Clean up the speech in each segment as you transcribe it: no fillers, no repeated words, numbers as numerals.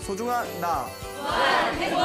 소중한 나. 무한 행복.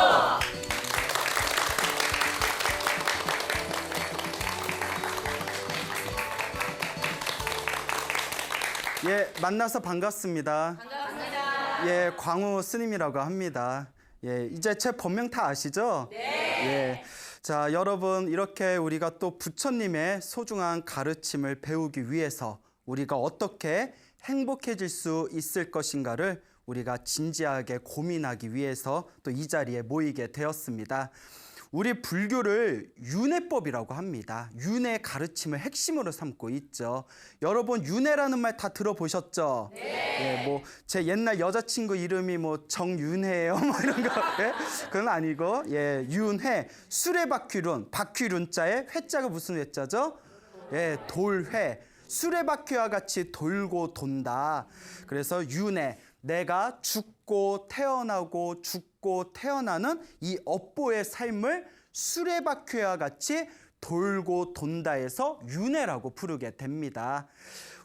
예, 만나서 반갑습니다. 반갑습니다. 예, 광우 스님이라고 합니다. 예, 이제 제 본명 다 아시죠? 네. 예. 자, 여러분, 이렇게 우리가 또 부처님의 소중한 가르침을 배우기 위해서 우리가 어떻게 행복해질 수 있을 것인가를 우리가 진지하게 고민하기 위해서 또 이 자리에 모이게 되었습니다. 우리 불교를 윤회법이라고 합니다. 윤회 가르침을 핵심으로 삼고 있죠. 여러분, 윤회라는 말 다 들어보셨죠? 네. 예, 뭐 제 옛날 여자친구 이름이 뭐 정윤회예요, 뭐 이런 거. 예? 그건 아니고, 예, 윤회, 수레바퀴룬, 바퀴룬자에 회자가 무슨 회자죠? 예, 돌회. 수레바퀴와 같이 돌고 돈다. 그래서 윤회, 내가 죽고 태어나고 죽고 태어나는 이 업보의 삶을 수레바퀴와 같이 돌고 돈다해서 윤회라고 부르게 됩니다.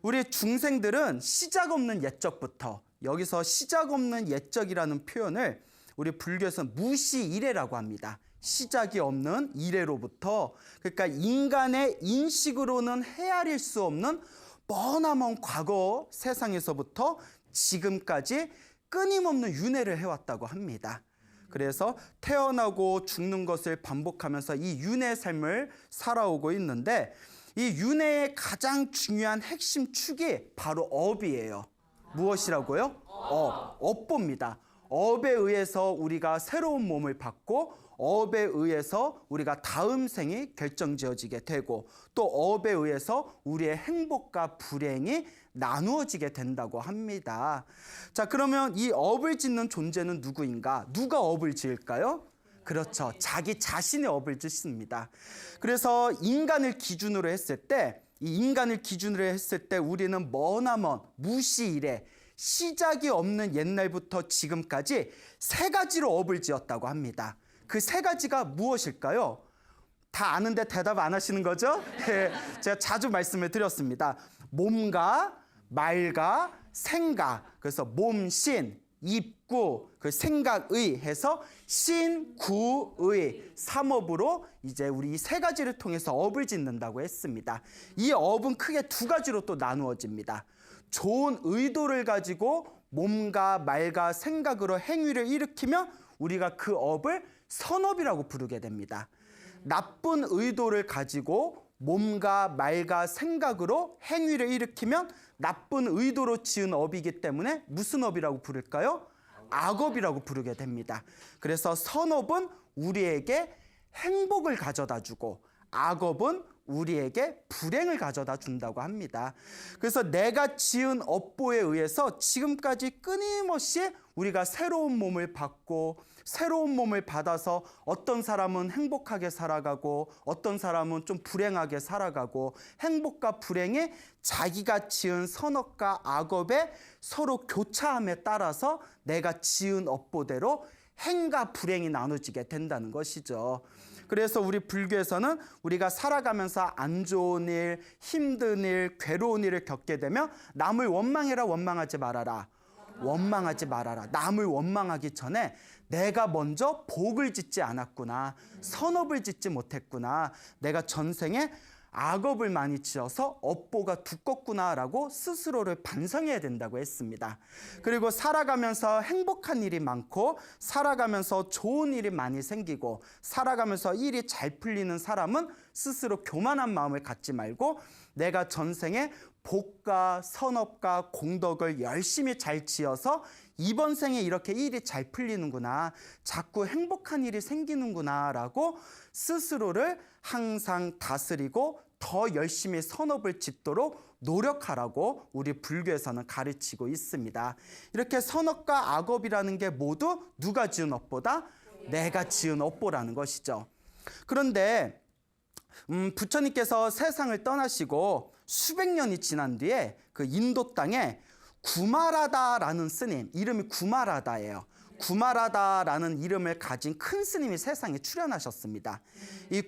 우리 중생들은 시작 없는 옛적부터, 여기서 시작 없는 옛적이라는 표현을 우리 불교에서 무시이래라고 합니다. 시작이 없는 이래로부터, 그러니까 인간의 인식으로는 헤아릴 수 없는 머나먼 과거 세상에서부터 지금까지 끊임없는 윤회를 해왔다고 합니다. 그래서 태어나고 죽는 것을 반복하면서 이 윤회의 삶을 살아오고 있는데, 이 윤회의 가장 중요한 핵심 축이 바로 업이에요. 무엇이라고요? 업보입니다. 업에 의해서 우리가 새로운 몸을 받고, 업에 의해서 우리가 다음 생이 결정지어지게 되고, 또 업에 의해서 우리의 행복과 불행이 나누어지게 된다고 합니다. 자, 그러면 이 업을 짓는 존재는 누구인가? 누가 업을 지을까요? 그렇죠. 자기 자신의 업을 짓습니다. 그래서 인간을 기준으로 했을 때, 이 인간을 기준으로 했을 때 우리는 머나먼 무시이래, 시작이 없는 옛날부터 지금까지 세 가지로 업을 지었다고 합니다. 그 세 가지가 무엇일까요? 다 아는데 대답 안 하시는 거죠? 예, 제가 자주 말씀을 드렸습니다. 몸과 말과 생각, 그래서 몸신, 입구, 그 생각의 해서 신구의 삼업으로 이제 우리 이 세 가지를 통해서 업을 짓는다고 했습니다. 이 업은 크게 두 가지로 또 나누어집니다. 좋은 의도를 가지고 몸과 말과 생각으로 행위를 일으키면 우리가 그 업을 선업이라고 부르게 됩니다. 나쁜 의도를 가지고 몸과 말과 생각으로 행위를 일으키면 나쁜 의도로 지은 업이기 때문에 무슨 업이라고 부를까요? 악업이라고 부르게 됩니다. 그래서 선업은 우리에게 행복을 가져다 주고, 악업은 우리에게 불행을 가져다 준다고 합니다. 그래서 내가 지은 업보에 의해서 지금까지 끊임없이 우리가 새로운 몸을 받고, 새로운 몸을 받아서 어떤 사람은 행복하게 살아가고 어떤 사람은 좀 불행하게 살아가고, 행복과 불행이 자기가 지은 선업과 악업의 서로 교차함에 따라서 내가 지은 업보대로 행과 불행이 나눠지게 된다는 것이죠. 그래서 우리 불교에서는 우리가 살아가면서 안 좋은 일, 힘든 일, 괴로운 일을 겪게 되면 남을 원망해라, 원망하지 말아라. 원망하지 말아라. 남을 원망하기 전에 내가 먼저 복을 짓지 않았구나, 선업을 짓지 못했구나, 내가 전생에 악업을 많이 지어서 업보가 두껍구나라고 스스로를 반성해야 된다고 했습니다. 그리고 살아가면서 행복한 일이 많고, 살아가면서 좋은 일이 많이 생기고, 살아가면서 일이 잘 풀리는 사람은 스스로 교만한 마음을 갖지 말고, 내가 전생에 복과 선업과 공덕을 열심히 잘 지어서 이번 생에 이렇게 일이 잘 풀리는구나, 자꾸 행복한 일이 생기는구나 라고 스스로를 항상 다스리고 더 열심히 선업을 짓도록 노력하라고 우리 불교에서는 가르치고 있습니다. 이렇게 선업과 악업이라는 게 모두 누가 지은 업보다? 내가 지은 업보라는 것이죠. 그런데 부처님께서 세상을 떠나시고 수백 년이 지난 뒤에 그 인도 땅에 구마라다라는 스님, 이름이 구마라다예요. 구마라다라는 이름을 가진 큰 스님이 세상에 출현하셨습니다. 이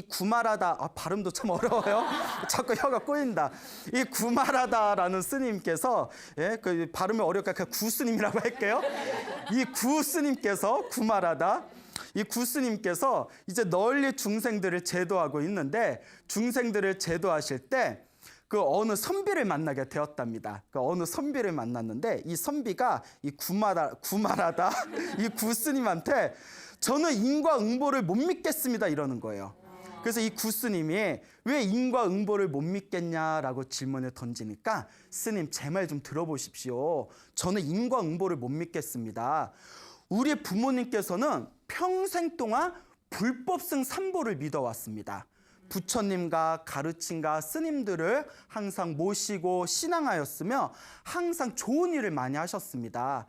구마라다, 발음도 참 어려워요. 자꾸 혀가 꼬인다. 이 구마라다라는 스님께서, 예, 그 발음이 어려우니까 그냥 구스님이라고 할게요. 이 구스님께서, 구마라다, 이 구스님께서 이제 널리 중생들을 제도하고 있는데, 중생들을 제도하실 때 그 어느 선비를 만나게 되었답니다. 그 어느 선비를 만났는데, 이 선비가 이 구마라다 이 구스님한테 저는 인과응보를 못 믿겠습니다 이러는 거예요. 그래서 이 구스님이 왜 인과응보를 못 믿겠냐라고 질문을 던지니까, 스님 제 말 좀 들어보십시오. 저는 인과응보를 못 믿겠습니다. 우리 부모님께서는 평생 동안 불법승 삼보를 믿어왔습니다. 부처님과 가르침과 스님들을 항상 모시고 신앙하였으며 항상 좋은 일을 많이 하셨습니다.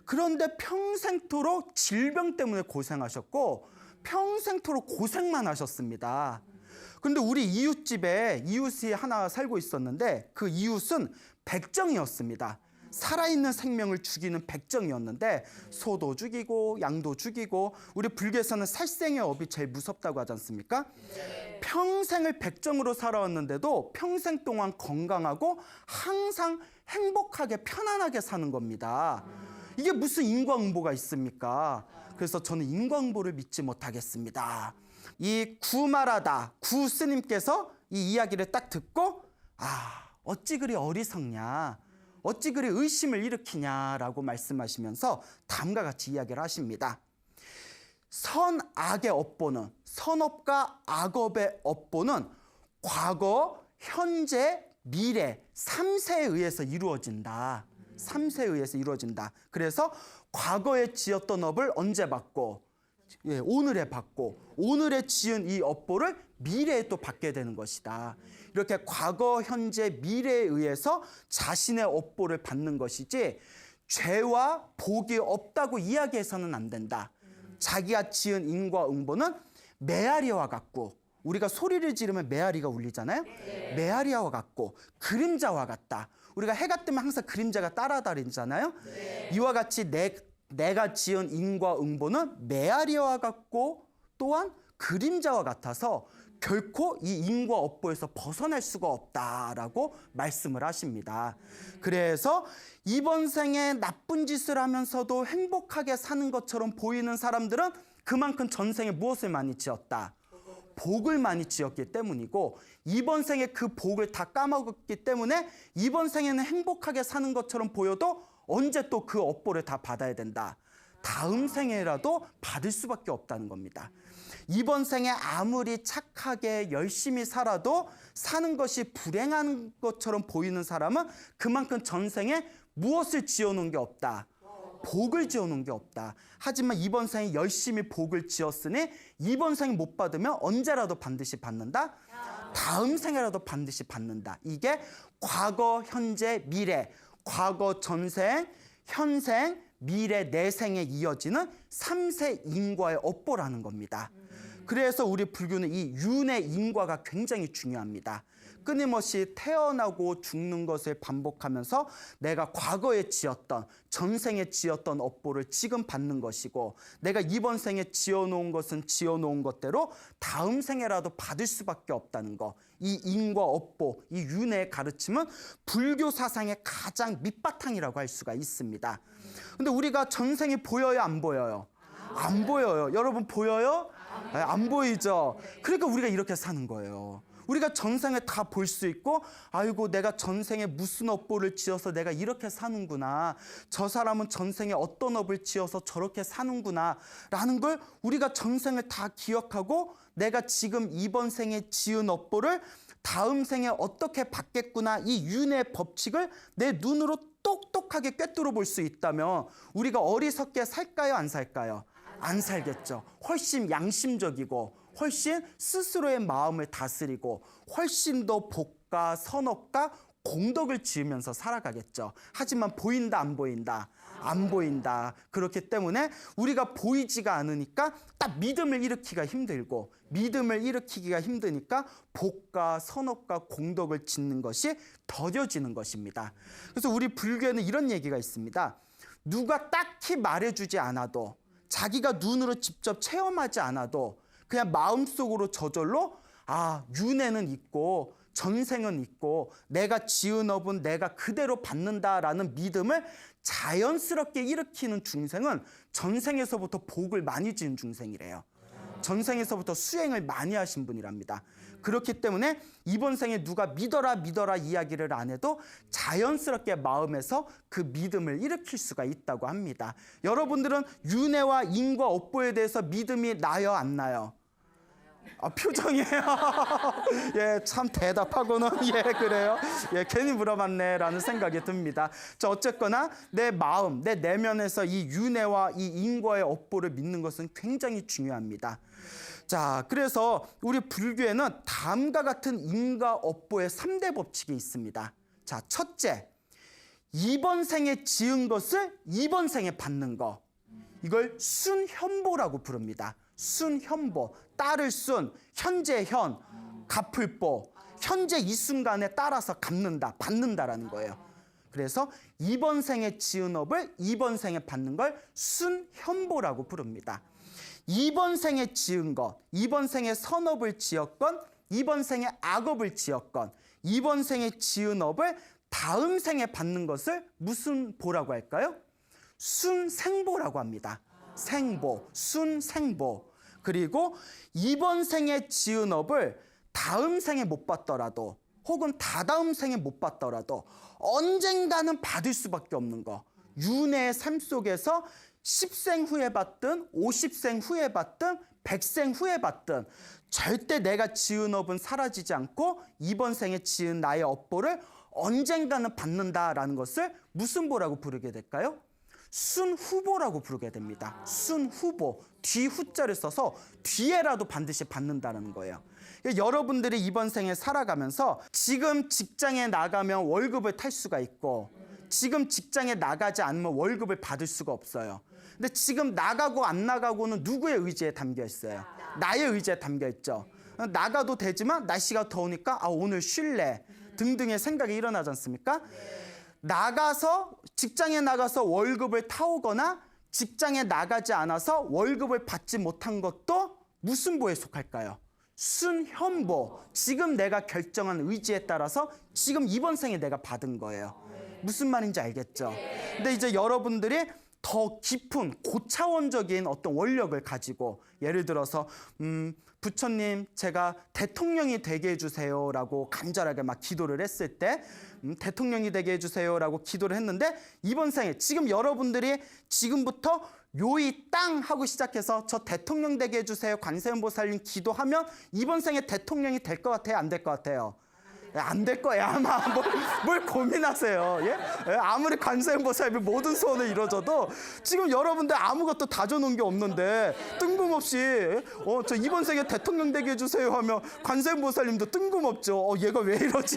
그런데 평생토록 질병 때문에 고생하셨고 평생토록 고생만 하셨습니다. 그런데 우리 이웃집에 이웃이 하나 살고 있었는데, 그 이웃은 백정이었습니다. 살아있는 생명을 죽이는 백정이었는데, 소도 죽이고 양도 죽이고, 우리 불교에서는 살생의 업이 제일 무섭다고 하지 않습니까? 평생을 백정으로 살아왔는데도 평생 동안 건강하고 항상 행복하게 편안하게 사는 겁니다. 이게 무슨 인과응보가 있습니까? 그래서 저는 인과응보를 믿지 못하겠습니다. 이 구마라다 구스님께서 이 이야기를 딱 듣고, 어찌 그리 어리석냐, 어찌 그리 의심을 일으키냐라고 말씀하시면서 다음과 같이 이야기를 하십니다. 선악의 업보는, 선업과 악업의 업보는 과거, 현재, 미래 3세에 의해서 이루어진다. 3세에 의해서 이루어진다. 그래서 과거에 지었던 업을 언제 받고, 오늘에 받고, 오늘에 지은 이 업보를 미래에 또 받게 되는 것이다. 이렇게 과거, 현재, 미래에 의해서 자신의 업보를 받는 것이지, 죄와 복이 없다고 이야기해서는 안 된다. 자기가 지은 인과응보는 메아리와 같고, 우리가 소리를 지르면 메아리가 울리잖아요. 메아리와 같고 그림자와 같다. 우리가 해가 뜨면 항상 그림자가 따라다니잖아요. 이와 같이 내가 지은 인과응보는 메아리와 같고 또한 그림자와 같아서 결코 이 인과업보에서 벗어날 수가 없다라고 말씀을 하십니다. 그래서 이번 생에 나쁜 짓을 하면서도 행복하게 사는 것처럼 보이는 사람들은 그만큼 전생에 무엇을 많이 지었다? 복을 많이 지었기 때문이고, 이번 생에 그 복을 다 까먹었기 때문에 이번 생에는 행복하게 사는 것처럼 보여도 언제 또 그 업보를 다 받아야 된다. 다음 생에라도 받을 수밖에 없다는 겁니다. 이번 생에 아무리 착하게 열심히 살아도 사는 것이 불행한 것처럼 보이는 사람은 그만큼 전생에 무엇을 지어놓은 게 없다. 복을 지어놓은 게 없다. 하지만 이번 생에 열심히 복을 지었으니 이번 생에 못 받으면 언제라도 반드시 받는다. 다음 생에라도 반드시 받는다. 이게 과거, 현재, 미래, 과거, 전생, 현생, 미래, 내생에 이어지는 3세 인과의 업보라는 겁니다. 그래서 우리 불교는 이 윤의 인과가 굉장히 중요합니다. 끊임없이 태어나고 죽는 것을 반복하면서 내가 과거에 지었던, 전생에 지었던 업보를 지금 받는 것이고, 내가 이번 생에 지어놓은 것은 지어놓은 것대로 다음 생에라도 받을 수밖에 없다는 거. 이 인과 업보, 이 윤의 가르침은 불교 사상의 가장 밑바탕이라고 할 수가 있습니다. 근데 우리가 전생이 보여요, 안 보여요? 안 보여요. 여러분 보여요? 안 보이죠? 그러니까 우리가 이렇게 사는 거예요. 우리가 전생에 다 볼 수 있고, 아이고 내가 전생에 무슨 업보를 지어서 내가 이렇게 사는구나, 저 사람은 전생에 어떤 업을 지어서 저렇게 사는구나 라는 걸 우리가 전생을 다 기억하고, 내가 지금 이번 생에 지은 업보를 다음 생에 어떻게 받겠구나, 이 윤의 법칙을 내 눈으로 똑똑하게 꿰뚫어 볼 수 있다면 우리가 어리석게 살까요, 안 살까요? 안 살겠죠. 훨씬 양심적이고 훨씬 스스로의 마음을 다스리고 훨씬 더 복과 선업과 공덕을 지으면서 살아가겠죠. 하지만 보인다, 안 보인다? 안 보인다. 그렇기 때문에 우리가 보이지가 않으니까 딱 믿음을 일으키기가 힘들고, 믿음을 일으키기가 힘드니까 복과 선업과 공덕을 짓는 것이 더뎌지는 것입니다. 그래서 우리 불교에는 이런 얘기가 있습니다. 누가 딱히 말해주지 않아도, 자기가 눈으로 직접 체험하지 않아도 그냥 마음속으로 저절로 윤회는 있고 전생은 있고 내가 지은 업은 내가 그대로 받는다라는 믿음을 자연스럽게 일으키는 중생은 전생에서부터 복을 많이 지은 중생이래요. 전생에서부터 수행을 많이 하신 분이랍니다. 그렇기 때문에 이번 생에 누가 믿어라 믿어라 이야기를 안 해도 자연스럽게 마음에서 그 믿음을 일으킬 수가 있다고 합니다. 여러분들은 윤회와 인과 업보에 대해서 믿음이 나요 안 나요? 표정이에요. 예, 참 대답하고는 그래요. 괜히 물어봤네라는 생각이 듭니다. 자, 어쨌거나 내 마음, 내 내면에서 이 윤회와 이 인과의 업보를 믿는 것은 굉장히 중요합니다. 자, 그래서 우리 불교에는 다음과 같은 인과 업보의 3대 법칙이 있습니다. 자, 첫째, 이번 생에 지은 것을 이번 생에 받는 거. 이걸 순현보라고 부릅니다. 순현보, 따를 순, 현재 현, 갚을 보, 현재 이 순간에 따라서 갚는다, 받는다라는 거예요. 그래서 이번 생에 지은 업을 이번 생에 받는 걸 순현보라고 부릅니다. 이번 생에 지은 것, 이번 생에 선업을 지었건 이번 생에 악업을 지었건 이번 생에 지은 업을 다음 생에 받는 것을 무슨 보라고 할까요? 순생보라고 합니다. 생보, 순생보. 그리고 이번 생에 지은 업을 다음 생에 못 받더라도 혹은 다다음 생에 못 받더라도 언젠가는 받을 수밖에 없는 거. 윤회의 삶 속에서 10생 후에 받든 50생 후에 받든 100생 후에 받든 절대 내가 지은 업은 사라지지 않고 이번 생에 지은 나의 업보를 언젠가는 받는다라는 것을 무슨 보라고 부르게 될까요? 순후보라고 부르게 됩니다. 순후보, 뒤후자를 써서 뒤에라도 반드시 받는다는 거예요. 여러분들이 이번 생에 살아가면서 지금 직장에 나가면 월급을 탈 수가 있고 지금 직장에 나가지 않으면 월급을 받을 수가 없어요. 근데 지금 나가고 안 나가고는 누구의 의지에 담겨 있어요? 나의 의지에 담겨 있죠. 나가도 되지만 날씨가 더우니까 오늘 쉴래 등등의 생각이 일어나지 않습니까? 나가서 직장에 나가서 월급을 타오거나 직장에 나가지 않아서 월급을 받지 못한 것도 무슨 보에 속할까요? 순현보. 지금 내가 결정한 의지에 따라서 지금 이번 생에 내가 받은 거예요. 무슨 말인지 알겠죠? 근데 이제 여러분들이 더 깊은 고차원적인 어떤 원력을 가지고 예를 들어서 부처님 제가 대통령이 되게 해주세요라고 간절하게 막 기도를 했을 때 대통령이 되게 해주세요라고 기도를 했는데 이번 생에 지금 여러분들이 지금부터 요이 땅 하고 시작해서 저 대통령 되게 해주세요 관세음보살님 기도하면 이번 생에 대통령이 될 것 같아요? 안 될 것 같아요? 안 될 거예요. 아마 뭘 고민하세요. 예? 아무리 관세음보살이 모든 소원을 이뤄줘도 지금 여러분들 아무것도 다져놓은 게 없는데 뜬금없이 저 이번 생에 대통령 되게 해주세요 하면 관세음보살님도 뜬금없죠. 얘가 왜 이러지?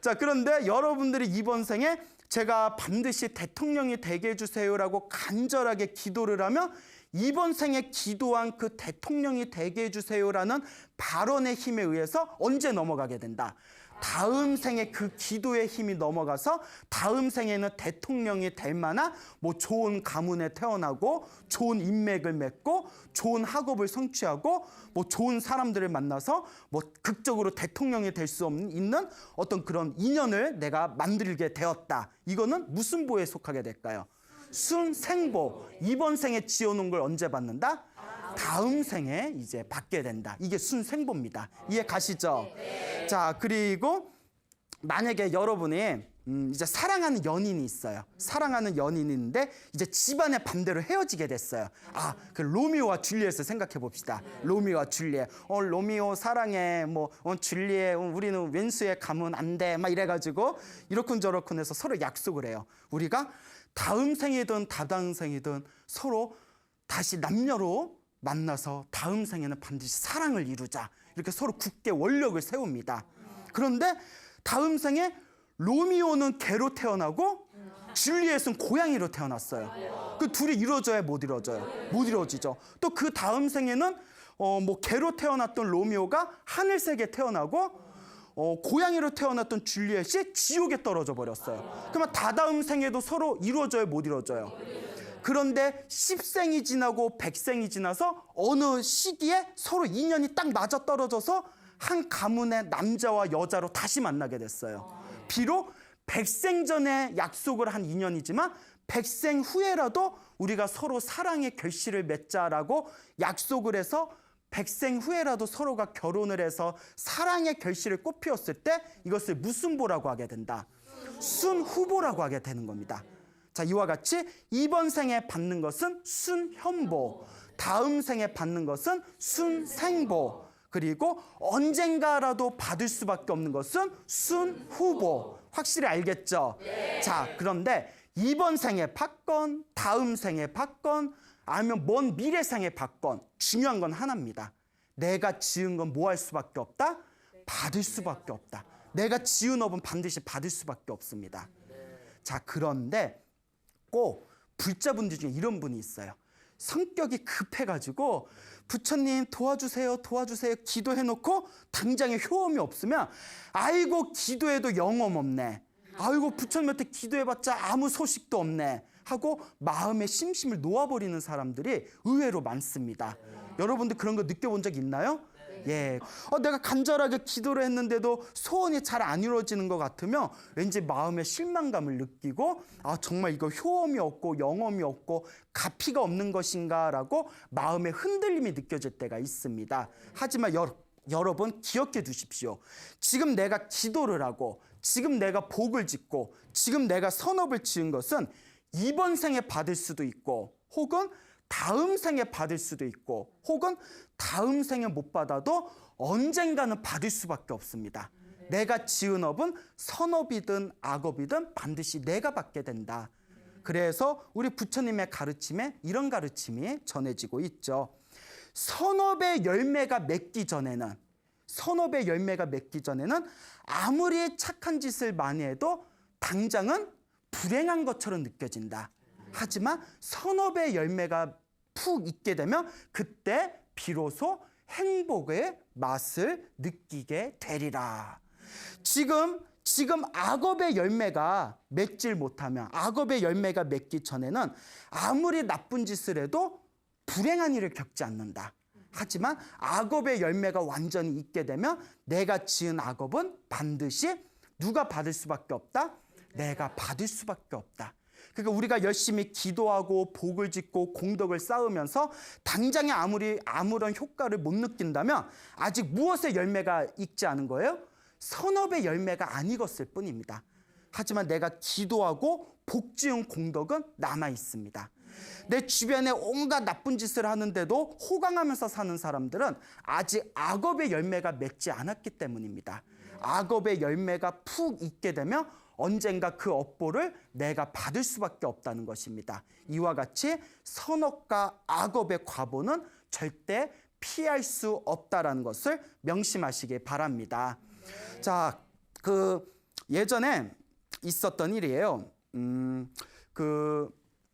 자, 그런데 여러분들이 이번 생에 제가 반드시 대통령이 되게 해주세요라고 간절하게 기도를 하면 이번 생에 기도한 그 대통령이 되게 해주세요라는 발언의 힘에 의해서 언제 넘어가게 된다. 다음 생에 그 기도의 힘이 넘어가서 다음 생에는 대통령이 될 만한 좋은 가문에 태어나고 좋은 인맥을 맺고 좋은 학업을 성취하고 좋은 사람들을 만나서 극적으로 대통령이 될 수 있는 어떤 그런 인연을 내가 만들게 되었다. 이거는 무슨 보에 속하게 될까요? 순생보. 이번 생에 지어놓은 걸 언제 받는다? 다음 생에 이제 받게 된다. 이게 순생보입니다. 이해 가시죠? 네. 자, 그리고 만약에 여러분이 이제 사랑하는 연인이 있어요. 사랑하는 연인이 있는데 이제 집안의 반대로 헤어지게 됐어요. 그 로미오와 줄리엣을 생각해 봅시다. 로미오와 줄리엣. 로미오 사랑해. 줄리엣 우리는 왼수에 가면 안 돼. 막 이래가지고 이러쿵저러쿵 해서 서로 약속을 해요. 우리가 다음 생이든 다다음 생이든 서로 다시 남녀로 만나서 다음 생에는 반드시 사랑을 이루자. 이렇게 서로 굳게 원력을 세웁니다. 그런데 다음 생에 로미오는 개로 태어나고 줄리엣은 고양이로 태어났어요. 그 둘이 이루어져야 못 이루어져요. 못 이루어지죠. 또 그 다음 생에는 개로 태어났던 로미오가 하늘색에 태어나고 고양이로 태어났던 줄리엣이 지옥에 떨어져 버렸어요. 그러면 다다음 생에도 서로 이루어져요, 못 이루어져요? 그런데 10생이 지나고 100생이 지나서 어느 시기에 서로 인연이 딱 맞아떨어져서 한 가문의 남자와 여자로 다시 만나게 됐어요. 비록 100생 전에 약속을 한 인연이지만 100생 후에라도 우리가 서로 사랑의 결실을 맺자라고 약속을 해서 100생 후에라도 서로가 결혼을 해서 사랑의 결실을 꽃피웠을 때 이것을 무슨 보라고 하게 된다? 순후보라고 하게 되는 겁니다. 자, 이와 같이 이번 생에 받는 것은 순현보, 다음 생에 받는 것은 순생보, 그리고 언젠가라도 받을 수밖에 없는 것은 순후보. 확실히 알겠죠? 네. 자, 그런데 이번 생에 받건 다음 생에 받건 아니면 먼 미래 생에 받건 중요한 건 하나입니다. 내가 지은 건 뭐 할 수밖에 없다? 받을 수밖에 없다. 내가 지은 업은 반드시 받을 수밖에 없습니다. 자, 그런데 꼭 불자분들 중에 이런 분이 있어요. 성격이 급해가지고 부처님 도와주세요 도와주세요 기도해놓고 당장에 효험이 없으면 아이고 기도해도 영험 없네, 아이고 부처님한테 기도해봤자 아무 소식도 없네 하고 마음의 심심을 놓아버리는 사람들이 의외로 많습니다. 여러분들 그런 거 느껴본 적 있나요? 예, 내가 간절하게 기도를 했는데도 소원이 잘 안 이루어지는 것 같으면 왠지 마음의 실망감을 느끼고 정말 이거 효험이 없고 영험이 없고 가피가 없는 것인가라고 마음의 흔들림이 느껴질 때가 있습니다. 하지만 여러분 기억해 두십시오. 지금 내가 기도를 하고 지금 내가 복을 짓고 지금 내가 선업을 지은 것은 이번 생에 받을 수도 있고 혹은 다음 생에 받을 수도 있고 혹은 다음 생에 못 받아도 언젠가는 받을 수밖에 없습니다. 내가 지은 업은 선업이든 악업이든 반드시 내가 받게 된다. 그래서 우리 부처님의 가르침에 이런 가르침이 전해지고 있죠. 선업의 열매가 맺기 전에는 아무리 착한 짓을 많이 해도 당장은 불행한 것처럼 느껴진다. 하지만 선업의 열매가 푹 있게 되면 그때 비로소 행복의 맛을 느끼게 되리라. 지금 악업의 열매가 맺질 못하면, 악업의 열매가 맺기 전에는 아무리 나쁜 짓을 해도 불행한 일을 겪지 않는다. 하지만 악업의 열매가 완전히 있게 되면 내가 지은 악업은 반드시 누가 받을 수밖에 없다? 내가 받을 수밖에 없다. 그러니까 우리가 열심히 기도하고 복을 짓고 공덕을 쌓으면서 당장에 아무런 효과를 못 느낀다면 아직 무엇의 열매가 익지 않은 거예요? 선업의 열매가 안 익었을 뿐입니다. 하지만 내가 기도하고 복 지은 공덕은 남아 있습니다. 내 주변에 온갖 나쁜 짓을 하는데도 호강하면서 사는 사람들은 아직 악업의 열매가 맺지 않았기 때문입니다. 악업의 열매가 푹 익게 되면 언젠가 그 업보를 내가 받을 수밖에 없다는 것입니다. 이와 같이 선업과 악업의 과보는 절대 피할 수 없다라는 것을 명심하시기 바랍니다. 자, 예전에 있었던 일이에요.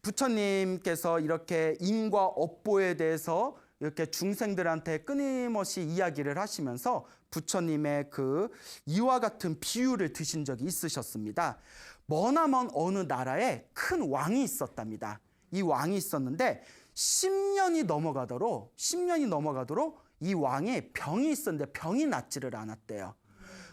부처님께서 이렇게 인과 업보에 대해서 이렇게 중생들한테 끊임없이 이야기를 하시면서 부처님의 이와 같은 비유를 드신 적이 있으셨습니다. 머나먼 어느 나라에 큰 왕이 있었답니다. 이 왕이 있었는데 10년이 넘어가도록 이 왕에 병이 있었는데 병이 낫지를 않았대요.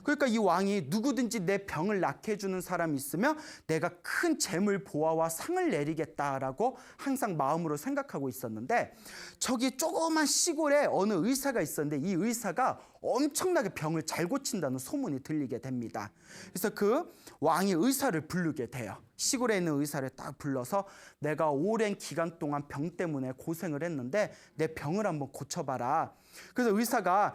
그러니까 이 왕이 누구든지 내 병을 낫게 해주는 사람이 있으면 내가 큰 재물 보화와 상을 내리겠다라고 항상 마음으로 생각하고 있었는데 저기 조그만 시골에 어느 의사가 있었는데 이 의사가 엄청나게 병을 잘 고친다는 소문이 들리게 됩니다. 그래서 그 왕이 의사를 부르게 돼요. 시골에 있는 의사를 딱 불러서 내가 오랜 기간 동안 병 때문에 고생을 했는데 내 병을 한번 고쳐봐라. 그래서 의사가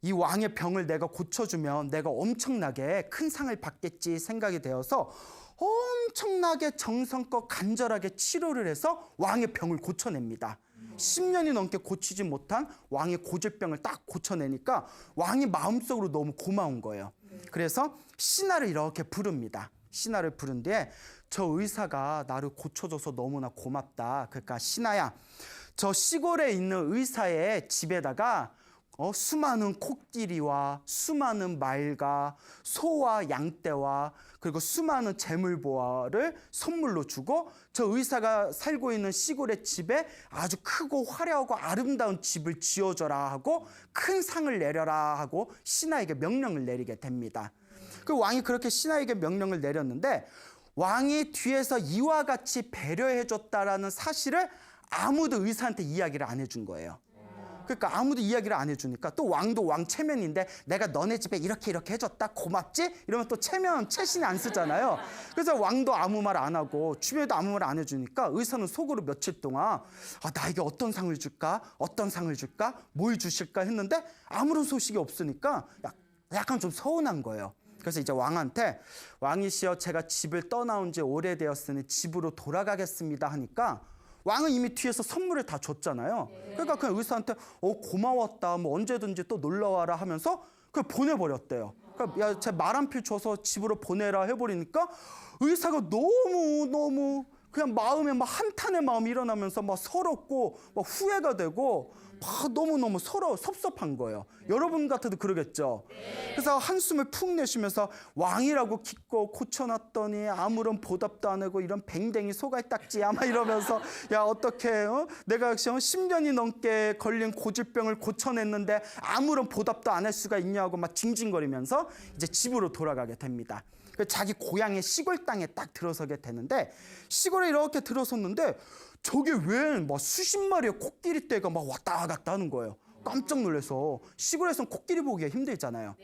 이 왕의 병을 내가 고쳐주면 내가 엄청나게 큰 상을 받겠지 생각이 되어서 엄청나게 정성껏 간절하게 치료를 해서 왕의 병을 고쳐냅니다. 10년이 넘게 고치지 못한 왕의 고질병을 딱 고쳐내니까 왕이 마음속으로 너무 고마운 거예요. 그래서 신하를 이렇게 부릅니다. 신하를 부른 뒤에 저 의사가 나를 고쳐줘서 너무나 고맙다. 그러니까 신하야, 저 시골에 있는 의사의 집에다가 수많은 코끼리와 수많은 말과 소와 양떼와 그리고 수많은 재물보화를 선물로 주고 저 의사가 살고 있는 시골의 집에 아주 크고 화려하고 아름다운 집을 지어줘라 하고 큰 상을 내려라 하고 신하에게 명령을 내리게 됩니다. 그 왕이 그렇게 신하에게 명령을 내렸는데 왕이 뒤에서 이와 같이 배려해줬다라는 사실을 아무도 의사한테 이야기를 안 해준 거예요. 그러니까 아무도 이야기를 안 해주니까 또 왕도 왕 체면인데 내가 너네 집에 이렇게 해줬다 고맙지? 이러면 또 체면 체신이 안 쓰잖아요. 그래서 왕도 아무 말 안 하고 주변에도 아무 말 안 해주니까 의사는 속으로 며칠 동안 나에게 어떤 상을 줄까? 어떤 상을 줄까? 뭘 주실까? 했는데 아무런 소식이 없으니까 약간 좀 서운한 거예요. 그래서 이제 왕한테 왕이시여 제가 집을 떠나온 지 오래되었으니 집으로 돌아가겠습니다 하니까 왕은 이미 뒤에서 선물을 다 줬잖아요. 그러니까 그냥 의사한테 고마웠다 뭐 언제든지 또 놀러와라 하면서 그냥 보내버렸대요. 그러니까 야, 제 말 한 필 줘서 집으로 보내라 해버리니까 의사가 너무 그냥 마음에 막 한탄의 마음이 일어나면서 막 서럽고 막 후회가 되고 막 너무너무 섭섭한 거예요. 여러분 같아도 그러겠죠. 그래서 한숨을 푹 내쉬면서 왕이라고 기껏 고쳐놨더니 아무런 보답도 안 하고 이런 뱅댕이 소갈딱지야 막 이러면서 야 어떻게 내가 10년이 넘게 걸린 고질병을 고쳐냈는데 아무런 보답도 안 할 수가 있냐고 막 징징거리면서 이제 집으로 돌아가게 됩니다. 자기 고향의 시골 땅에 딱 들어서게 되는데 시골에 이렇게 들어섰는데 저게 왜 막 수십 마리의 코끼리 떼가 막 왔다 갔다 하는 거예요. 깜짝 놀라서 시골에서는 코끼리 보기가 힘들잖아요.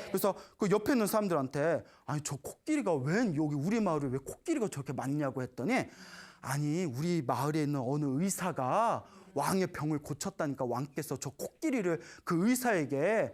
그래서 그 옆에 있는 사람들한테 아니 저 코끼리가 왜 여기 우리 마을에 왜 코끼리가 저렇게 많냐고 했더니 아니 우리 마을에 있는 어느 의사가 왕의 병을 고쳤다니까 왕께서 저 코끼리를 그 의사에게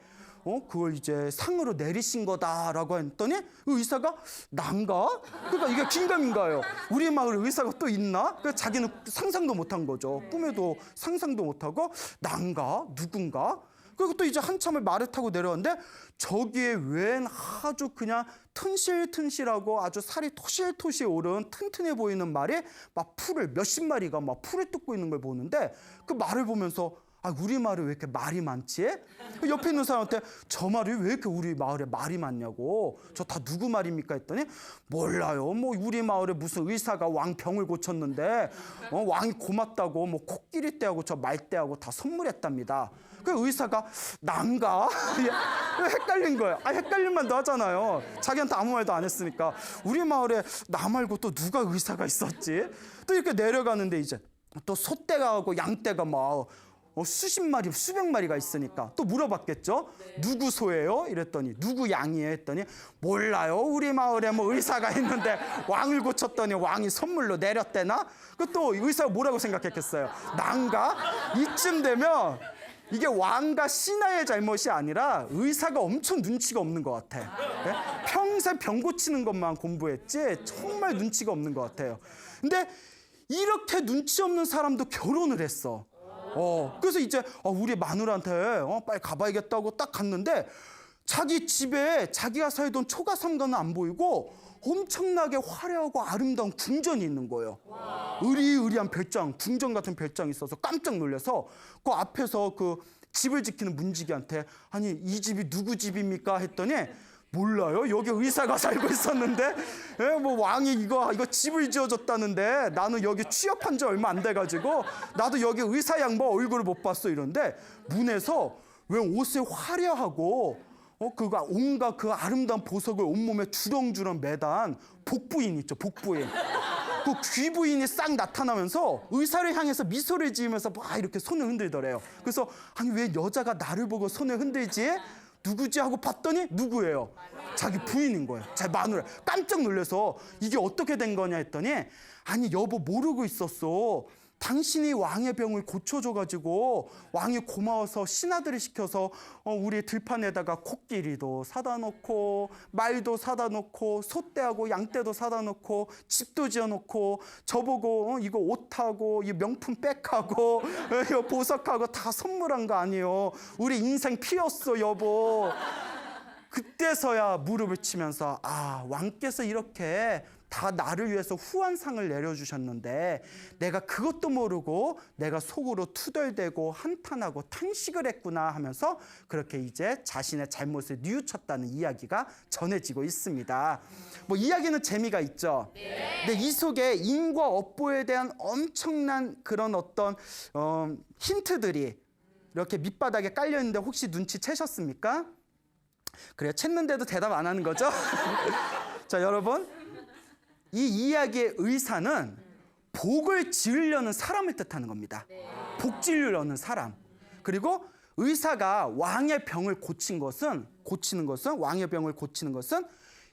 그걸 이제 상으로 내리신 거다라고 했더니 그 의사가 난가? 그러니까 이게 긴가민가요. 우리 마을에 의사가 또 있나? 그러니까 자기는 상상도 못한 거죠. 꿈에도 상상도 못하고 난가? 누군가? 그리고 또 이제 한참을 말을 타고 내려왔는데 저기에 웬 아주 그냥 튼실튼실하고 아주 살이 토실토실 오른 튼튼해 보이는 말이 막 풀을 몇십 마리가 막 풀을 뜯고 있는 걸 보는데 그 말을 보면서 우리 마을에 왜 이렇게 말이 많지? 옆에 있는 사람한테 저 말이 왜 이렇게 우리 마을에 말이 많냐고 저 다 누구 말입니까? 했더니 몰라요. 뭐 우리 마을에 무슨 의사가 왕 병을 고쳤는데 왕이 고맙다고 뭐 코끼리 떼하고 저 말떼하고 다 선물했답니다. 그 의사가 난가? 헷갈린 거예요. 헷갈릴 만도 하잖아요. 자기한테 아무 말도 안 했으니까. 우리 마을에 나 말고 또 누가 의사가 있었지? 또 이렇게 내려가는데 이제 또 소떼가하고 양떼가 막 수십 마리, 수백 마리가 있으니까 또 물어봤겠죠? 누구 소예요? 이랬더니 누구 양이에요? 했더니 몰라요. 우리 마을에 뭐 의사가 있는데 왕을 고쳤더니 왕이 선물로 내렸대나? 그 또 의사가 뭐라고 생각했겠어요? 난가? 이쯤 되면 이게 왕과 신하의 잘못이 아니라 의사가 엄청 눈치가 없는 것 같아. 네? 평생 병 고치는 것만 공부했지 정말 눈치가 없는 것 같아요. 근데 이렇게 눈치 없는 사람도 결혼을 했어. 그래서 이제 우리 마누라한테 빨리 가봐야겠다고 딱 갔는데 자기 집에 자기가 살던 초가삼가는 안 보이고 엄청나게 화려하고 아름다운 궁전이 있는 거예요. 의리의리한 별장, 궁전 같은 별장이 있어서 깜짝 놀라서 그 앞에서 그 집을 지키는 문지기한테 아니 이 집이 누구 집입니까? 했더니 몰라요. 여기 의사가 살고 있었는데 뭐 왕이 이거 집을 지어줬다는데 나는 여기 취업한 지 얼마 안 돼가지고 나도 여기 의사 양반 얼굴을 못 봤어 이런데 문에서 왜 옷에 화려하고 그가 온갖 그 아름다운 보석을 온몸에 주렁주렁 매단 복부인 있죠. 복부인. 그 귀부인이 싹 나타나면서 의사를 향해서 미소를 지으면서 막 이렇게 손을 흔들더래요. 그래서 아니 왜 여자가 나를 보고 손을 흔들지? 누구지 하고 봤더니 누구예요? 자기 부인인 거예요. 제 마누라. 깜짝 놀라서 이게 어떻게 된 거냐 했더니 아니 여보 모르고 있었어. 당신이 왕의 병을 고쳐줘가지고 왕이 고마워서 신하들을 시켜서 우리 들판에다가 코끼리도 사다 놓고 말도 사다 놓고 소떼하고 양떼도 사다 놓고 집도 지어놓고 저보고 이거 옷하고 이 명품 백하고 이거 보석하고 다 선물한 거 아니에요. 우리 인생 피었어 여보. 그때서야 무릎을 치면서 왕께서 이렇게 다 나를 위해서 후한상을 내려주셨는데 내가 그것도 모르고 내가 속으로 투덜대고 한탄하고 탄식을 했구나 하면서 그렇게 이제 자신의 잘못을 뉘우쳤다는 이야기가 전해지고 있습니다. 뭐 이야기는 재미가 있죠. 근데 이 속에 인과 업보에 대한 엄청난 그런 어떤 힌트들이 이렇게 밑바닥에 깔려 있는데 혹시 눈치채셨습니까? 그래요. 챘는데도 대답 안 하는 거죠? 자, 여러분. 이 이야기의 의사는 복을 지으려는 사람을 뜻하는 겁니다. 복 지으려는 사람. 그리고 의사가 왕의 병을 왕의 병을 고치는 것은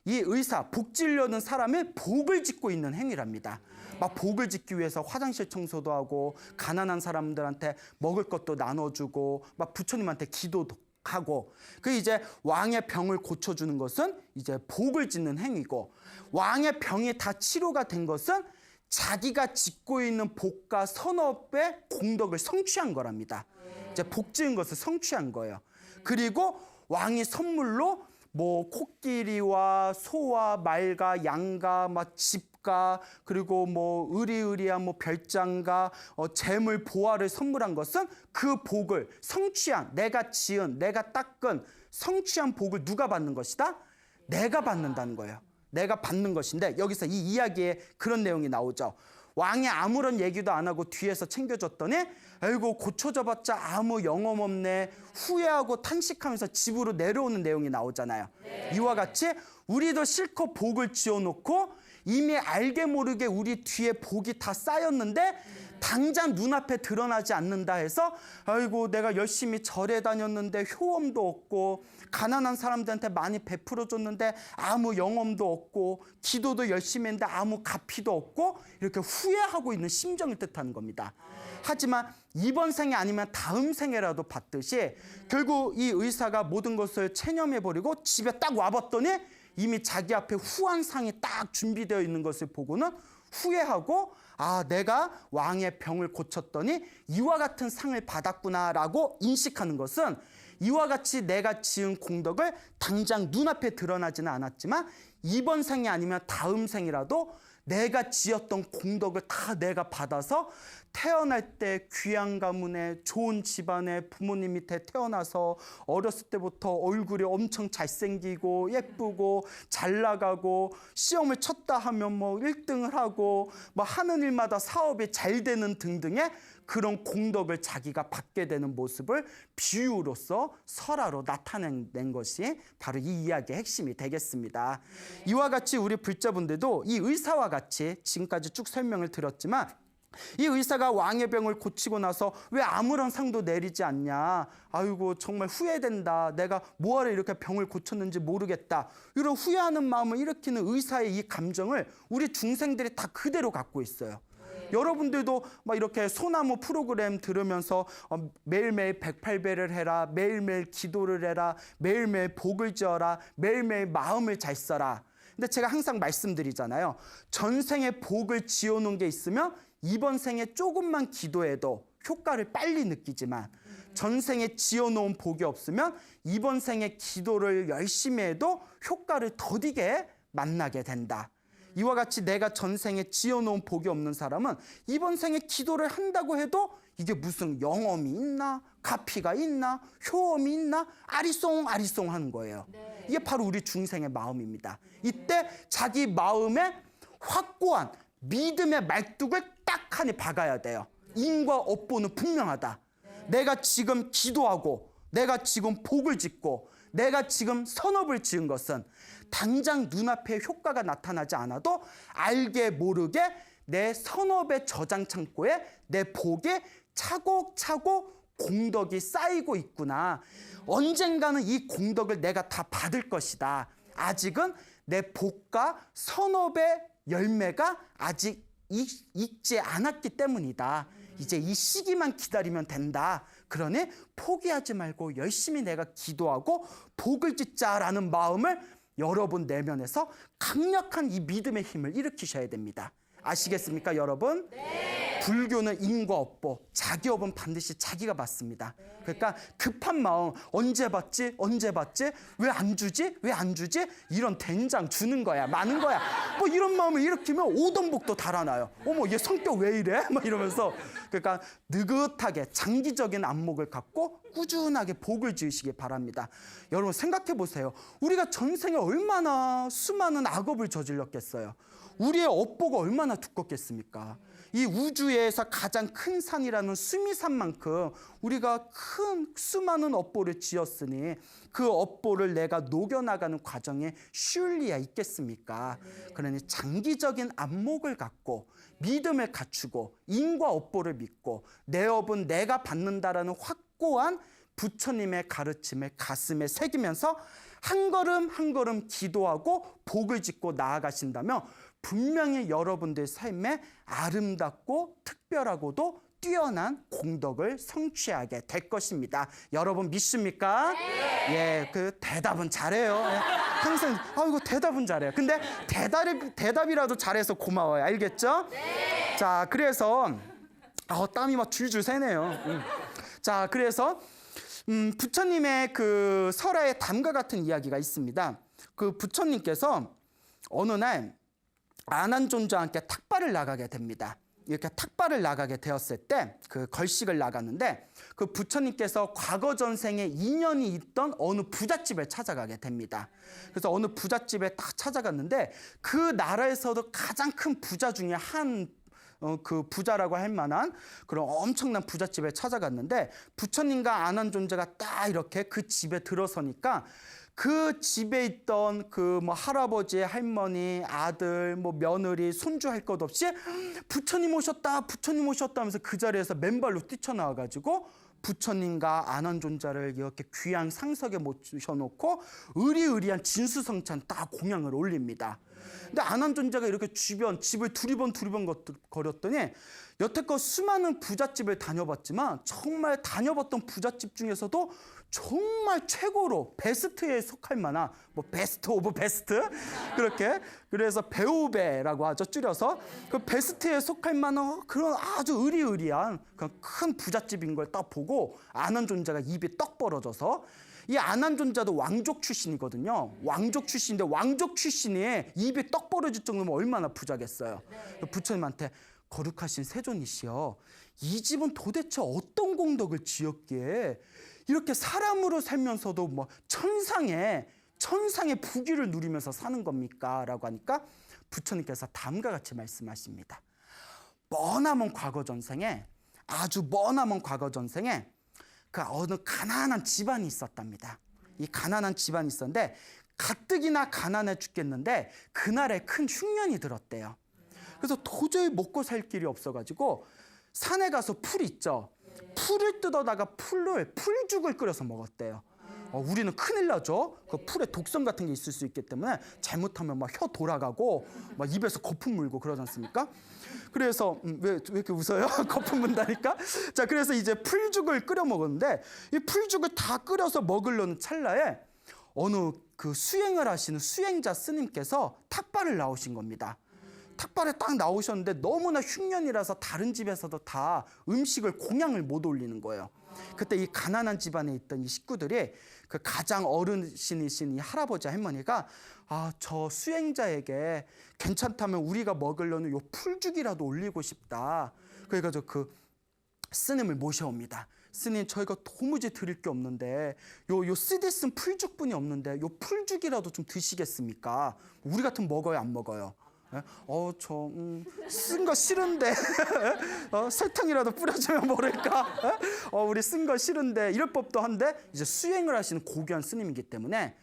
이 의사, 복 지으려는 사람의 복을 짓고 있는 행위랍니다. 막 복을 짓기 위해서 화장실 청소도 하고 가난한 사람들한테 먹을 것도 나눠주고 막 부처님한테 기도도 하고 그 이제 왕의 병을 고쳐주는 것은 이제 복을 짓는 행위고 왕의 병이 다 치료가 된 것은 자기가 짓고 있는 복과 선업의 공덕을 성취한 거랍니다. 이제 복 지은 것을 성취한 거예요. 그리고 왕이 선물로 뭐 코끼리와 소와 말과 양과 막 집가 그리고 뭐 의리의리한 뭐 별장과 재물 보화를 선물한 것은 그 복을 성취한 내가 지은 내가 닦은 성취한 복을 누가 받는 것이다? 내가 받는다는 거예요. 내가 받는 것인데 여기서 이 이야기에 그런 내용이 나오죠. 왕이 아무런 얘기도 안 하고 뒤에서 챙겨줬더니 아이고 고쳐져봤자 아무 영험 없네 후회하고 탄식하면서 집으로 내려오는 내용이 나오잖아요. 이와 같이 우리도 실컷 복을 지어놓고 이미 알게 모르게 우리 뒤에 복이 다 쌓였는데 당장 눈앞에 드러나지 않는다 해서 아이고 내가 열심히 절에 다녔는데 효험도 없고 가난한 사람들한테 많이 베풀어줬는데 아무 영험도 없고 기도도 열심히 했는데 아무 갚이도 없고 이렇게 후회하고 있는 심정을 뜻하는 겁니다. 하지만 이번 생에 아니면 다음 생에라도 받듯이 결국 이 의사가 모든 것을 체념해버리고 집에 딱 와봤더니 이미 자기 앞에 후한상이 딱 준비되어 있는 것을 보고는 후회하고 아 내가 왕의 병을 고쳤더니 이와 같은 상을 받았구나라고 인식하는 것은 이와 같이 내가 지은 공덕을 당장 눈앞에 드러나지는 않았지만 이번 생이 아니면 다음 생이라도 내가 지었던 공덕을 다 내가 받아서 태어날 때 귀한 가문에 좋은 집안에 부모님 밑에 태어나서 어렸을 때부터 얼굴이 엄청 잘생기고 예쁘고 잘 나가고 시험을 쳤다 하면 뭐 1등을 하고 뭐 하는 일마다 사업이 잘 되는 등등의 그런 공덕을 자기가 받게 되는 모습을 비유로서 설화로 나타낸 것이 바로 이 이야기의 핵심이 되겠습니다. 이와 같이 우리 불자분들도 이 의사와 같이 지금까지 쭉 설명을 드렸지만 이 의사가 왕의 병을 고치고 나서 왜 아무런 상도 내리지 않냐. 아이고 정말 후회된다. 내가 뭐하러 이렇게 병을 고쳤는지 모르겠다. 이런 후회하는 마음을 일으키는 의사의 이 감정을 우리 중생들이 다 그대로 갖고 있어요. 여러분들도 막 이렇게 소나무 프로그램 들으면서 매일매일 108배를 해라. 매일매일 기도를 해라. 매일매일 복을 지어라. 매일매일 마음을 잘 써라. 근데 제가 항상 말씀드리잖아요. 전생에 복을 지어놓은 게 있으면 이번 생에 조금만 기도해도 효과를 빨리 느끼지만 전생에 지어놓은 복이 없으면 이번 생에 기도를 열심히 해도 효과를 더디게 만나게 된다. 이와 같이 내가 전생에 지어놓은 복이 없는 사람은 이번 생에 기도를 한다고 해도 이게 무슨 영험이 있나 가피가 있나 효험이 있나 아리송 하는 거예요. 이게 바로 우리 중생의 마음입니다. 이때 자기 마음에 확고한 믿음의 말뚝을 딱하니 박아야 돼요. 인과 업보는 분명하다. 내가 지금 기도하고 내가 지금 복을 짓고 내가 지금 선업을 지은 것은 당장 눈앞에 효과가 나타나지 않아도 알게 모르게 내 선업의 저장 창고에 내 복이 차곡차곡 공덕이 쌓이고 있구나. 언젠가는 이 공덕을 내가 다 받을 것이다. 아직은 내 복과 선업의 열매가 아직 익지 않았기 때문이다. 이제 이 시기만 기다리면 된다. 그러니 포기하지 말고 열심히 내가 기도하고 복을 짓자라는 마음을 여러분 내면에서 강력한 이 믿음의 힘을 일으키셔야 됩니다. 아시겠습니까, 여러분? 네. 불교는 인과 업보, 자기 업은 반드시 자기가 받습니다. 그러니까 급한 마음, 언제 받지? 언제 받지? 왜 안 주지? 왜 안 주지? 이런 된장 주는 거야, 많은 거야. 뭐 이런 마음을 일으키면 오동복도 달아나요. 어머, 얘 성격 왜 이래? 막 이러면서. 그러니까 느긋하게 장기적인 안목을 갖고 꾸준하게 복을 지으시기 바랍니다. 여러분 생각해 보세요. 우리가 전생에 얼마나 수많은 악업을 저질렀겠어요. 우리의 업보가 얼마나 두껍겠습니까? 이 우주에서 가장 큰 산이라는 수미산만큼 우리가 큰 수많은 업보를 지었으니 그 업보를 내가 녹여나가는 과정에 쉬울 리야 있겠습니까? 그러니 장기적인 안목을 갖고 믿음을 갖추고 인과 업보를 믿고 내 업은 내가 받는다라는 확고한 부처님의 가르침을 가슴에 새기면서 한 걸음 한 걸음 기도하고 복을 짓고 나아가신다면 분명히 여러분들 삶에 아름답고 특별하고도 뛰어난 공덕을 성취하게 될 것입니다. 여러분 믿습니까? 네. 예, 그 대답은 잘해요. 예, 항상 이거 대답은 잘해요. 근데 대답이라도 잘해서 고마워요. 알겠죠? 네. 자, 그래서 땀이 막 줄줄 새네요. 자, 그래서 부처님의 그 설화의 다음과 같은 이야기가 있습니다. 그 부처님께서 어느 날 아난존자와 함께 탁발을 나가게 됩니다. 이렇게 탁발을 나가게 되었을 때 그 걸식을 나가는데 그 부처님께서 과거 전생에 인연이 있던 어느 부잣집을 찾아가게 됩니다. 그래서 어느 부잣집에 딱 찾아갔는데 그 나라에서도 가장 큰 부자 중에 그 부자라고 할 만한 그런 엄청난 부잣집에 찾아갔는데 부처님과 아난존자가 딱 이렇게 그 집에 들어서니까 그 집에 있던 그 뭐 할아버지, 할머니, 아들, 뭐 며느리, 손주 할 것 없이 부처님 오셨다, 부처님 오셨다 하면서 그 자리에서 맨발로 뛰쳐나와가지고 부처님과 아난존자를 이렇게 귀한 상석에 모셔놓고 의리의리한 진수성찬 딱 공양을 올립니다. 근데 아난존자가 이렇게 주변 집을 두리번 거렸더니 여태껏 수많은 부잣집을 다녀봤지만 정말 다녀봤던 부잣집 중에서도 정말 최고로 베스트에 속할 만한 뭐 베스트 오브 베스트 그렇게 그래서 배우배라고 하죠, 줄여서 그 베스트에 속할 만한 그런 아주 의리의리한 그런 큰 부잣집인 걸 딱 보고 아난존자가 입이 떡 벌어져서 이 아난존자도 왕족 출신이거든요. 왕족 출신인데 왕족 출신이 입이 떡 벌어질 정도면 얼마나 부자겠어요. 부처님한테 거룩하신 세존이시여, 이 집은 도대체 어떤 공덕을 지었기에 이렇게 사람으로 살면서도 뭐 천상의 부귀를 누리면서 사는 겁니까? 라고 하니까 부처님께서 다음과 같이 말씀하십니다. 머나먼 과거 전생에 그 어느 가난한 집안이 있었답니다. 이 가난한 집안이 있었는데 가뜩이나 가난해 죽겠는데 그날에 큰 흉년이 들었대요. 그래서 도저히 먹고 살 길이 없어가지고 산에 가서 풀 있죠. 풀을 뜯어다가 풀죽을 끓여서 먹었대요. 우리는 큰일 나죠. 그 풀에 독성 같은 게 있을 수 있기 때문에 잘못하면 막 혀 돌아가고 막 입에서 거품 물고 그러지 않습니까? 그래서 왜 이렇게 웃어요? 거품 문다니까? 자, 그래서 이제 풀죽을 끓여 먹었는데 이 풀죽을 다 끓여서 먹으려는 찰나에 어느 그 수행을 하시는 수행자 스님께서 탁발을 나오신 겁니다. 탁발에 딱 나오셨는데 너무나 흉년이라서 다른 집에서도 다 음식을 공양을 못 올리는 거예요. 그때 이 가난한 집안에 있던 이 식구들이 그 가장 어르신이신 이 할아버지 할머니가 저 수행자에게 괜찮다면 우리가 먹으려는 요 풀죽이라도 올리고 싶다. 그래가지고 그 스님을 모셔옵니다. 스님, 저희가 도무지 드릴 게 없는데 요 쓰디쓴 풀죽뿐이 없는데 요 풀죽이라도 좀 드시겠습니까? 우리 같으면 먹어요, 안 먹어요? 쓴 거 싫은데 설탕이라도 뿌려주면 모를까? 우리 쓴 거 싫은데 이럴 법도 한데 이제 수행을 하시는 고귀한 스님이기 때문에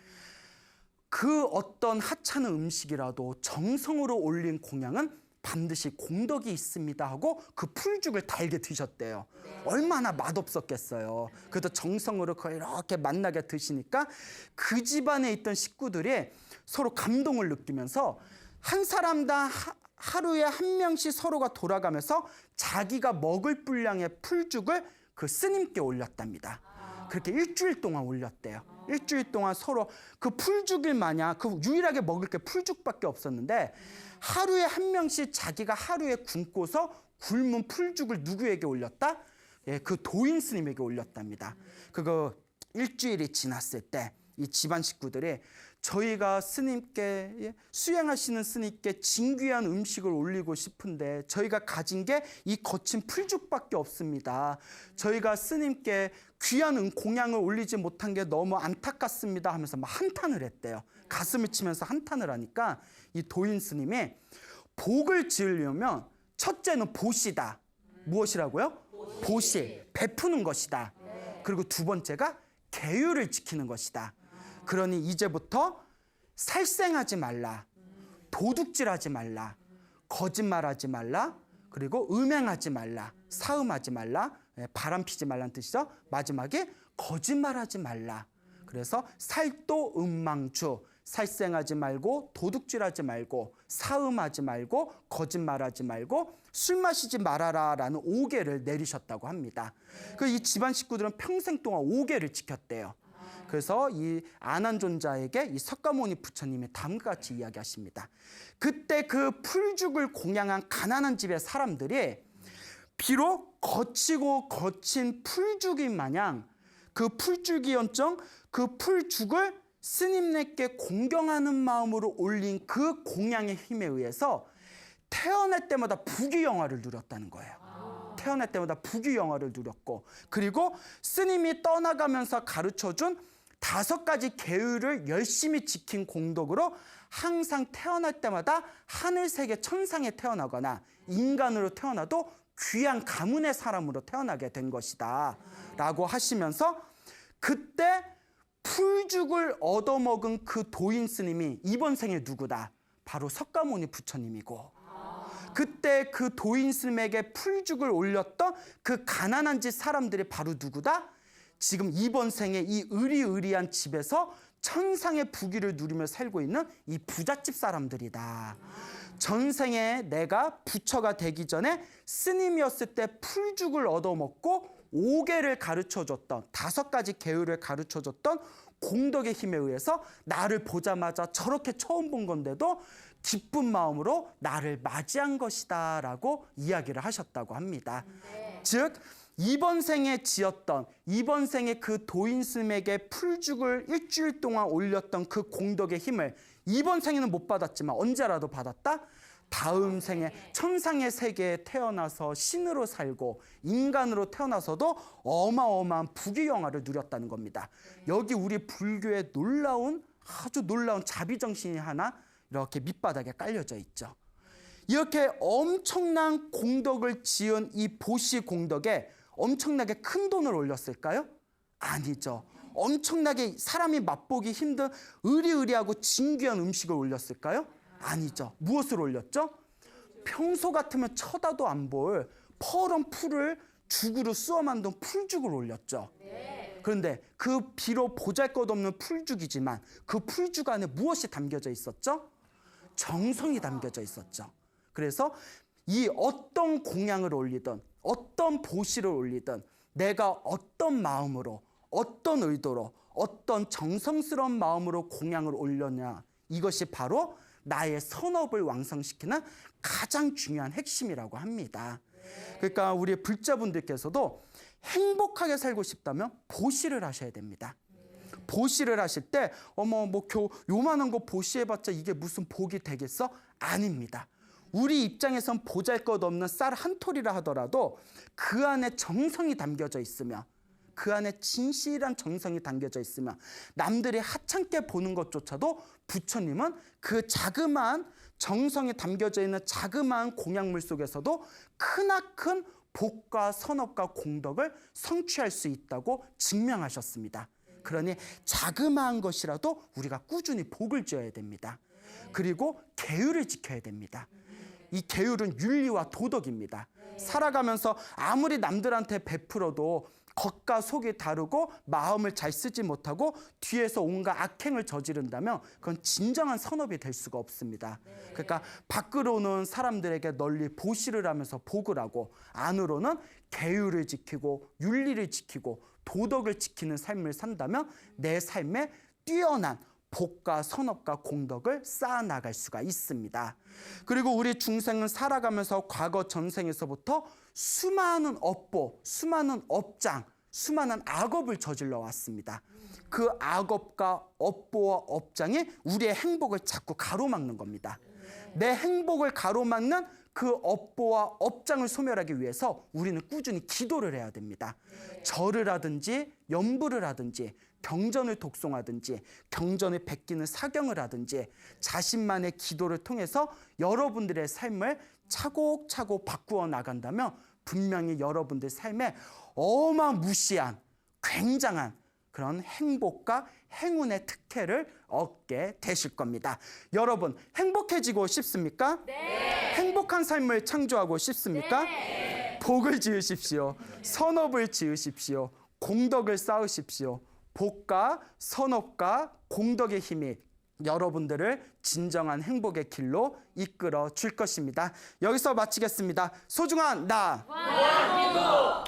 그 어떤 하찮은 음식이라도 정성으로 올린 공양은 반드시 공덕이 있습니다 하고 그 풀죽을 달게 드셨대요. 얼마나 맛없었겠어요. 그래도 정성으로 그걸 이렇게 맛나게 드시니까 그 집안에 있던 식구들이 서로 감동을 느끼면서 한 사람당 하루에 한 명씩 서로가 돌아가면서 자기가 먹을 분량의 풀죽을 그 스님께 올렸답니다. 그렇게 일주일 동안 올렸대요. 일주일 동안 서로 그 풀죽일 마냥 그 유일하게 먹을 게 풀죽밖에 없었는데 하루에 한 명씩 자기가 하루에 굶고서 굶은 풀죽을 누구에게 올렸다? 예, 그 도인 스님에게 올렸답니다. 그거 일주일이 지났을 때 이 집안 식구들이 저희가 스님께, 예, 수행하시는 스님께 진귀한 음식을 올리고 싶은데 저희가 가진 게 이 거친 풀죽밖에 없습니다. 저희가 스님께 귀한 공양을 올리지 못한 게 너무 안타깝습니다 하면서 막 한탄을 했대요. 가슴을 치면서 한탄을 하니까 이 도인 스님이 복을 지으려면 첫째는 보시다. 무엇이라고요? 보시, 베푸는 것이다. 그리고 두 번째가 계율을 지키는 것이다. 그러니 이제부터 살생하지 말라, 도둑질하지 말라, 거짓말하지 말라, 그리고 음행하지 말라, 사음하지 말라, 바람피지 말라는 뜻이죠. 마지막에 거짓말하지 말라. 그래서 살도 음망주, 살생하지 말고 도둑질하지 말고 사음하지 말고 거짓말하지 말고 술 마시지 말아라라는 5계를 내리셨다고 합니다. 그 이 집안 식구들은 평생 동안 5계를 지켰대요. 그래서 이 안한존자에게 이 석가모니 부처님이 다음과 같이 이야기하십니다. 그때 그 풀죽을 공양한 가난한 집의 사람들이 비록 거치고 거친 풀죽인 마냥 그 풀죽이언정 그 풀죽을 스님네께 공경하는 마음으로 올린 그 공양의 힘에 의해서 태어날 때마다 부귀영화를 누렸다는 거예요. 태어날 때마다 부귀영화를 누렸고, 그리고 스님이 떠나가면서 가르쳐준 5가지 계율을 열심히 지킨 공덕으로 항상 태어날 때마다 하늘세계 천상에 태어나거나 인간으로 태어나도 귀한 가문의 사람으로 태어나게 된 것이다 라고 하시면서, 그때 풀죽을 얻어먹은 그 도인 스님이 이번 생에 누구다? 바로 석가모니 부처님이고, 그때 그 도인 스님에게 풀죽을 올렸던 그 가난한 집 사람들이 바로 누구다? 지금 이번 생에 이 의리의리한 집에서 천상의 부귀를 누리며 살고 있는 이 부잣집 사람들이다. 전생에 내가 부처가 되기 전에 스님이었을 때 풀죽을 얻어먹고 5계를 가르쳐줬던 5가지 계율을 가르쳐줬던 공덕의 힘에 의해서 나를 보자마자 저렇게 처음 본 건데도 기쁜 마음으로 나를 맞이한 것이다 라고 이야기를 하셨다고 합니다. 즉 이번 생에 지었던, 이번 생에 그 도인 스님에게 풀죽을 일주일 동안 올렸던 그 공덕의 힘을 이번 생에는 못 받았지만 언제라도 받았다? 다음 생에 천상의 세계에 태어나서 신으로 살고 인간으로 태어나서도 어마어마한 부귀영화를 누렸다는 겁니다. 여기 우리 불교의 아주 놀라운 자비정신이 하나 이렇게 밑바닥에 깔려져 있죠. 이렇게 엄청난 공덕을 지은 이 보시 공덕에 엄청나게 큰 돈을 올렸을까요? 아니죠. 엄청나게 사람이 맛보기 힘든 의리의리하고 진귀한 음식을 올렸을까요? 아니죠. 무엇을 올렸죠? 평소 같으면 쳐다도 안 볼 퍼런 풀을 죽으로 쑤어 만든 풀죽을 올렸죠. 그런데 그 비록 보잘것없는 풀죽이지만 그 풀죽 안에 무엇이 담겨져 있었죠? 정성이 담겨져 있었죠. 그래서 이 어떤 공양을 올리든 어떤 보시를 올리든 내가 어떤 마음으로, 어떤 의도로, 어떤 정성스러운 마음으로 공양을 올렸냐, 이것이 바로 나의 선업을 왕성시키는 가장 중요한 핵심이라고 합니다. 그러니까 우리 불자분들께서도 행복하게 살고 싶다면 보시를 하셔야 됩니다. 보시를 하실 때 요만한 거 보시해봤자 이게 무슨 복이 되겠어? 아닙니다. 우리 입장에선 보잘것없는 쌀 한 톨이라 하더라도 그 안에 정성이 담겨져 있으면, 그 안에 진실한 정성이 담겨져 있으면 남들이 하찮게 보는 것조차도 부처님은 그 자그마한 정성이 담겨져 있는 자그마한 공양물 속에서도 크나큰 복과 선업과 공덕을 성취할 수 있다고 증명하셨습니다. 그러니 자그마한 것이라도 우리가 꾸준히 복을 지어야 됩니다. 그리고 계율을 지켜야 됩니다. 이 계율은 윤리와 도덕입니다. 살아가면서 아무리 남들한테 베풀어도 겉과 속이 다르고 마음을 잘 쓰지 못하고 뒤에서 온갖 악행을 저지른다면 그건 진정한 선업이 될 수가 없습니다. 그러니까 밖으로는 사람들에게 널리 보시를 하면서 복을 하고 안으로는 계율을 지키고 윤리를 지키고 도덕을 지키는 삶을 산다면 내 삶에 뛰어난 복과 선업과 공덕을 쌓아나갈 수가 있습니다. 그리고 우리 중생은 살아가면서 과거 전생에서부터 수많은 업보, 수많은 업장, 수많은 악업을 저질러 왔습니다. 그 악업과 업보와 업장이 우리의 행복을 자꾸 가로막는 겁니다. 내 행복을 가로막는 그 업보와 업장을 소멸하기 위해서 우리는 꾸준히 기도를 해야 됩니다. 절을 하든지 연부를 하든지 경전을 독송하든지 경전을 베끼는 사경을 하든지 자신만의 기도를 통해서 여러분들의 삶을 차곡차곡 바꾸어 나간다면 분명히 여러분들 삶에 어마무시한 굉장한 그런 행복과 행운의 특혜를 얻게 되실 겁니다. 여러분 행복해지고 싶습니까? 네. 행복한 삶을 창조하고 싶습니까? 네. 복을 지으십시오. 선업을 지으십시오. 공덕을 쌓으십시오. 복과 선업과 공덕의 힘이 여러분들을 진정한 행복의 길로 이끌어 줄 것입니다. 여기서 마치겠습니다. 소중한 나. 왕